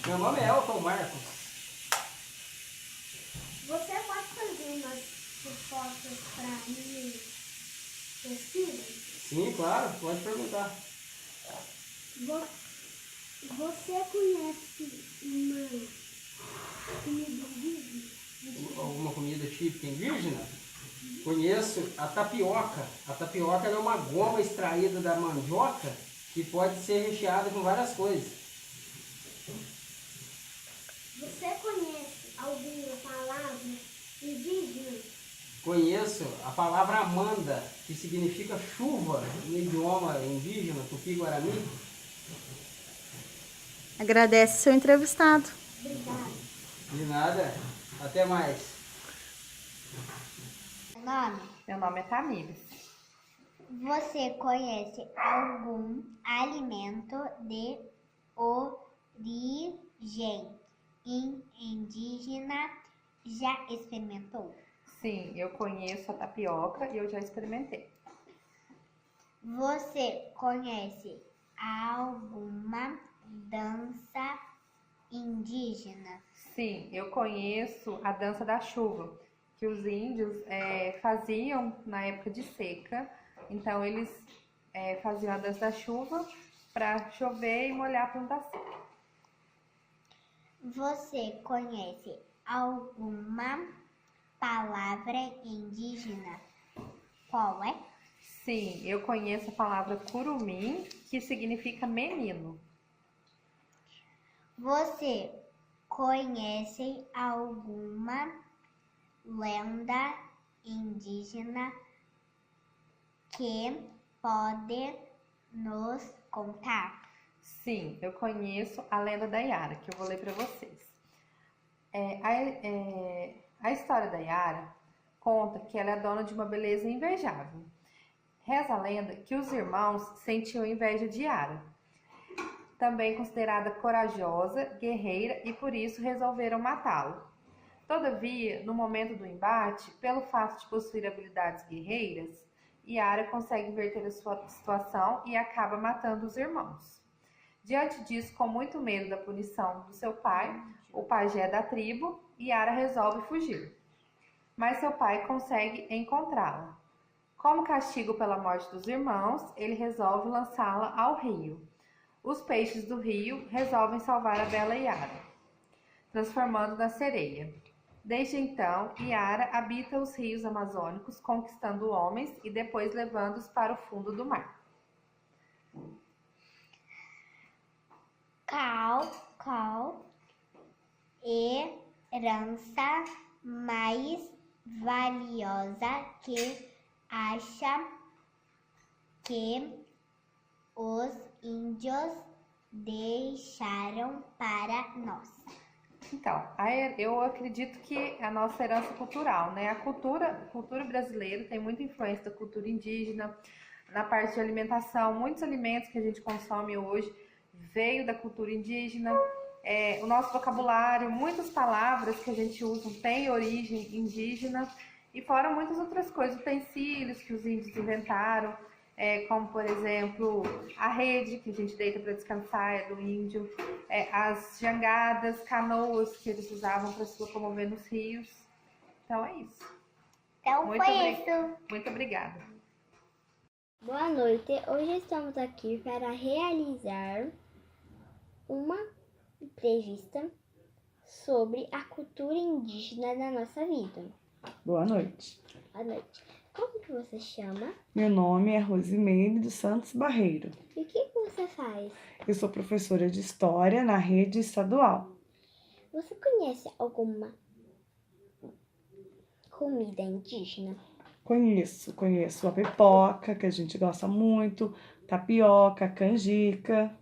Meu nome é Elton Marcos. Você pode fazer umas respostas para mim, possível? Sim, claro, pode perguntar. Você conhece uma comida indígena? Alguma comida típica indígena? Conheço a tapioca. A tapioca é uma goma extraída da mandioca que pode ser recheada com várias coisas. Você conhece alguma palavra indígena? Conheço a palavra amanda, que significa chuva no idioma indígena tupi-guarani. Agradece seu entrevistado. Obrigada. De nada. Até mais. Nome. Meu nome é Tamires. Você conhece algum alimento de origem indígena? Já experimentou? Sim, eu conheço a tapioca e eu já experimentei. Você conhece alguma dança indígena? Sim, eu conheço a dança da chuva, que os índios faziam na época de seca. Então, eles faziam a dança da chuva para chover e molhar a plantação. Você conhece alguma palavra indígena? Qual é? Sim, eu conheço a palavra curumim, que significa menino. Você conhece alguma lenda indígena que pode nos contar? Sim, eu conheço a lenda da Yara, que eu vou ler para vocês. A história da Yara conta que ela é dona de uma beleza invejável. Reza a lenda que os irmãos sentiam inveja de Yara, também considerada corajosa, guerreira, e por isso resolveram matá-lo. Todavia, no momento do embate, pelo fato de possuir habilidades guerreiras, Yara consegue inverter a sua situação e acaba matando os irmãos. Diante disso, com muito medo da punição do seu pai, o pajé da tribo, Yara resolve fugir. Mas seu pai consegue encontrá-la. Como castigo pela morte dos irmãos, ele resolve lançá-la ao rio. Os peixes do rio resolvem salvar a bela Yara, transformando na sereia. Desde então, Yara habita os rios amazônicos, conquistando homens e depois levando-os para o fundo do mar. Qual herança mais valiosa que acha que os índios deixaram para nós? Então, eu acredito que a nossa herança cultural, né? A cultura brasileira tem muita influência da cultura indígena, na parte de alimentação. Muitos alimentos que a gente consome hoje veio da cultura indígena. O nosso vocabulário, muitas palavras que a gente usa têm origem indígena. E fora muitas outras coisas, utensílios que os índios inventaram, como por exemplo a rede que a gente deita para descansar é do índio, as jangadas, canoas que eles usavam para se locomover nos rios. Então é isso. Então foi isso. Muito obrigada. Boa noite. Hoje estamos aqui para realizar uma entrevista sobre a cultura indígena da nossa vida. Boa noite. Boa noite. Como que você chama? Meu nome é Rosimeire dos Santos Barreiro. E o que você faz? Eu sou professora de História na rede estadual. Você conhece alguma comida indígena? Conheço a pipoca, que a gente gosta muito, tapioca, canjica.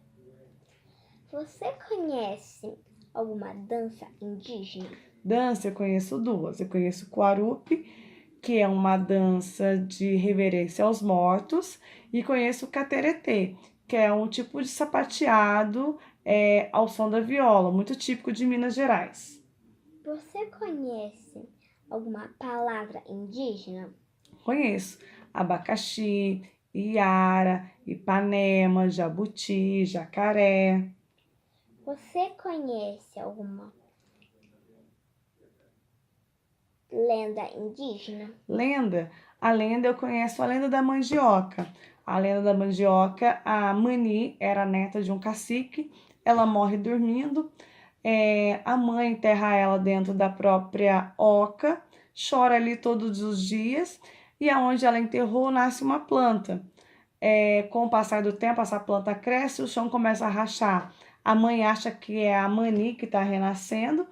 Você conhece alguma dança indígena? Dança, eu conheço duas. Eu conheço o Quarupi, que é uma dança de reverência aos mortos, e conheço o Cateretê, que é um tipo de sapateado ao som da viola, muito típico de Minas Gerais. Você conhece alguma palavra indígena? Conheço abacaxi, iara, Ipanema, jabuti, jacaré. Você conhece alguma lenda indígena? Lenda? A lenda eu conheço a lenda da mandioca. A lenda da mandioca, a Mani era neta de um cacique, ela morre dormindo, a mãe enterra ela dentro da própria oca, chora ali todos os dias, e aonde ela enterrou nasce uma planta. Com o passar do tempo, essa planta cresce, o chão começa a rachar. A mãe acha que é a Mani que está renascendo,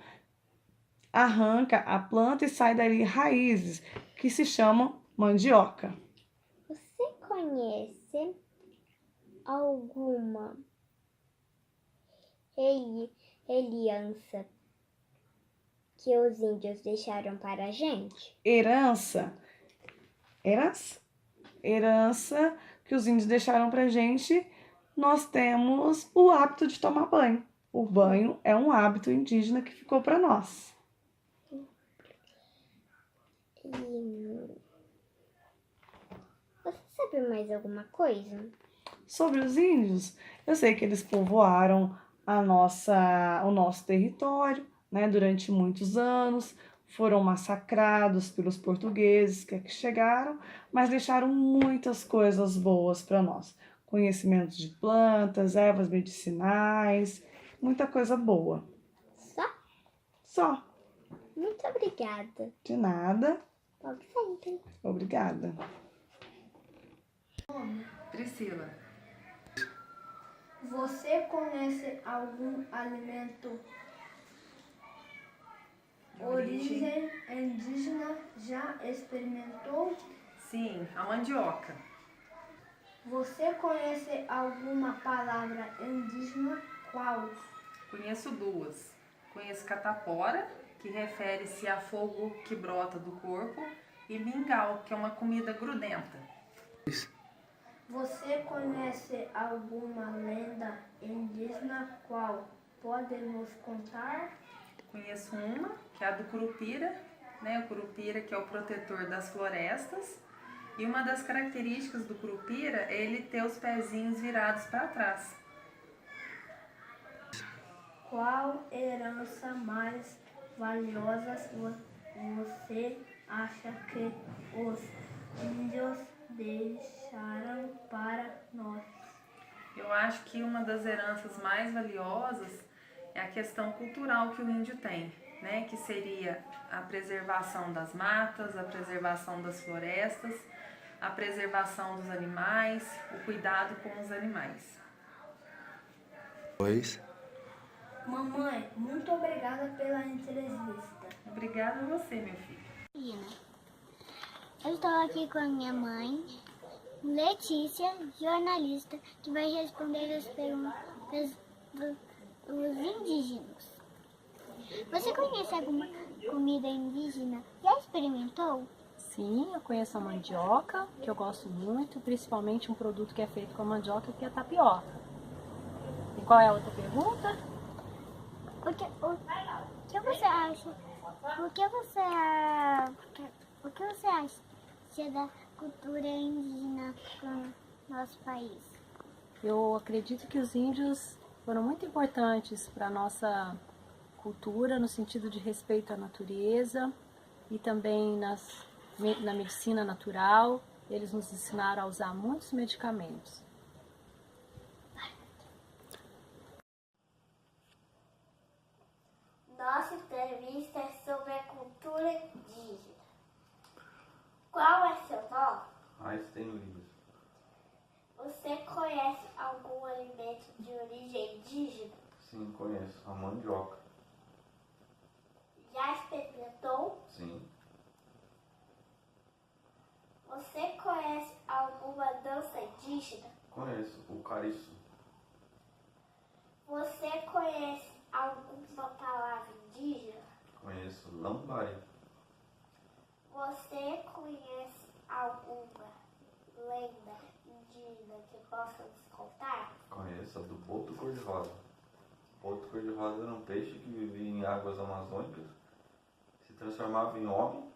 arranca a planta e sai dali raízes, que se chamam mandioca. Você conhece alguma aliança que os índios deixaram para a gente? Herança, herança que os índios deixaram pra gente, nós temos o hábito de tomar banho. O banho é um hábito indígena que ficou para nós. E você sabe mais alguma coisa? Sobre os índios, eu sei que eles povoaram o nosso território, né, durante muitos anos, foram massacrados pelos portugueses que aqui chegaram, mas deixaram muitas coisas boas para nós. Conhecimentos de plantas, ervas medicinais, muita coisa boa. Só? Só, Muito obrigada. de nada. Volte sempre. Obrigada. Priscila. Você conhece algum alimento origem indígena? Já experimentou? Sim, a mandioca. Você conhece alguma palavra indígena? Qual? Conheço duas. Conheço catapora, que refere-se a fogo que brota do corpo, e mingau, que é uma comida grudenta. Você conhece alguma lenda indígena? Qual? Pode nos contar? Conheço uma, que é a do curupira, né? O curupira, que é o protetor das florestas. E uma das características do curupira é ele ter os pezinhos virados para trás. Qual herança mais valiosa você acha que os índios deixaram para nós? Eu acho que uma das heranças mais valiosas é a questão cultural que o índio tem, né? Que seria a preservação das matas, a preservação das florestas, a preservação dos animais, o cuidado com os animais. Mamãe, muito obrigada pela entrevista. Obrigada a você, meu filho. Eu estou aqui com a minha mãe, Letícia, jornalista, que vai responder as perguntas dos indígenas. Você conhece alguma comida indígena? Já experimentou? Sim, eu conheço a mandioca, que eu gosto muito, principalmente um produto que é feito com a mandioca, que é a tapioca. E qual é a outra pergunta? O que você acha? O que você acha da cultura indígena no nosso país? Eu acredito que os índios foram muito importantes para a nossa cultura, no sentido de respeito à natureza e também na medicina natural. Eles nos ensinaram a usar muitos medicamentos. Nossa entrevista é sobre a cultura indígena. Qual é seu nome? Einstein Luiz. Você conhece algum alimento de origem indígena? Sim, conheço. A mandioca. Já experimentou? Sim. Você conhece alguma dança indígena? Conheço. O cariço. Você conhece alguma palavra indígena? Conheço. Lambari. Você conhece alguma lenda indígena que possa nos contar? Conheço a do boto cor-de-rosa. O boto cor-de-rosa era um peixe que vivia em águas amazônicas, se transformava em homem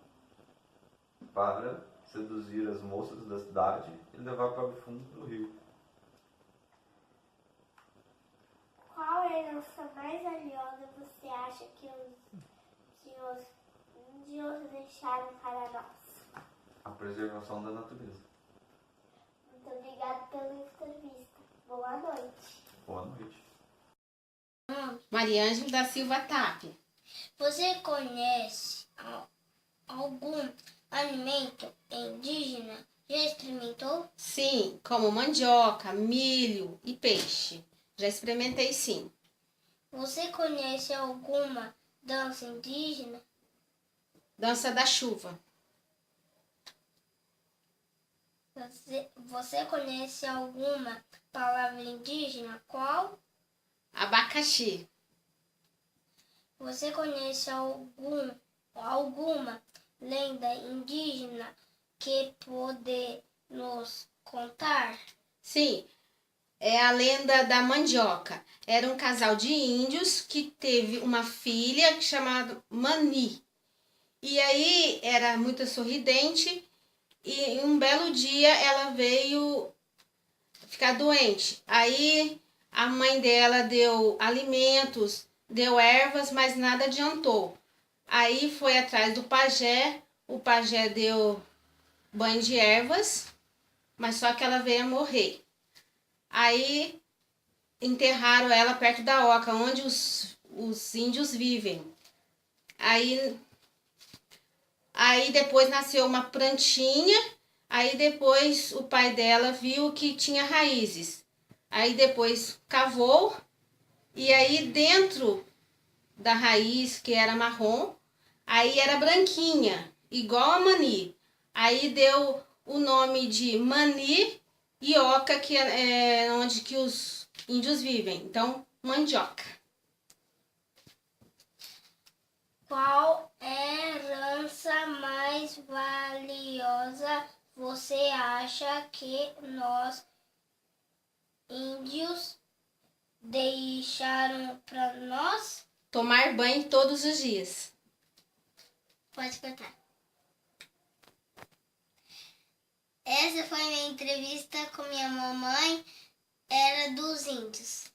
para seduzir as moças da cidade e levar para o fundo do rio. Qual herança herança mais valiosa você acha que os índios deixaram para nós? A preservação da natureza. Muito obrigada pela entrevista. Boa noite. Boa noite. Mariângela da Silva Tapia. Você conhece algum alimento indígena? Já experimentou? Sim, como mandioca, milho e peixe. Já experimentei sim. Você conhece alguma dança indígena? Dança da chuva. Você conhece alguma palavra indígena? Qual? Abacaxi. Você conhece alguma lenda indígena que pode nos contar? Sim, é a lenda da mandioca. Era um casal de índios que teve uma filha chamada Mani. E aí era muito sorridente e um belo dia ela veio ficar doente. Aí a mãe dela deu alimentos, deu ervas, mas nada adiantou. Aí foi atrás do pajé, o pajé deu banho de ervas, mas só que ela veio a morrer. Aí enterraram ela perto da oca, onde os índios vivem. Aí depois nasceu uma plantinha, aí depois o pai dela viu que tinha raízes. Aí depois cavou, e aí dentro da raiz, que era marrom, aí era branquinha, igual a mani. Aí deu o nome de mani e oca, que é onde que os índios vivem. Então, mandioca. Qual herança mais valiosa você acha que nós, índios, deixaram para nós? Tomar banho todos os dias. Pode contar. Essa foi minha entrevista com minha mamãe, era dos índios.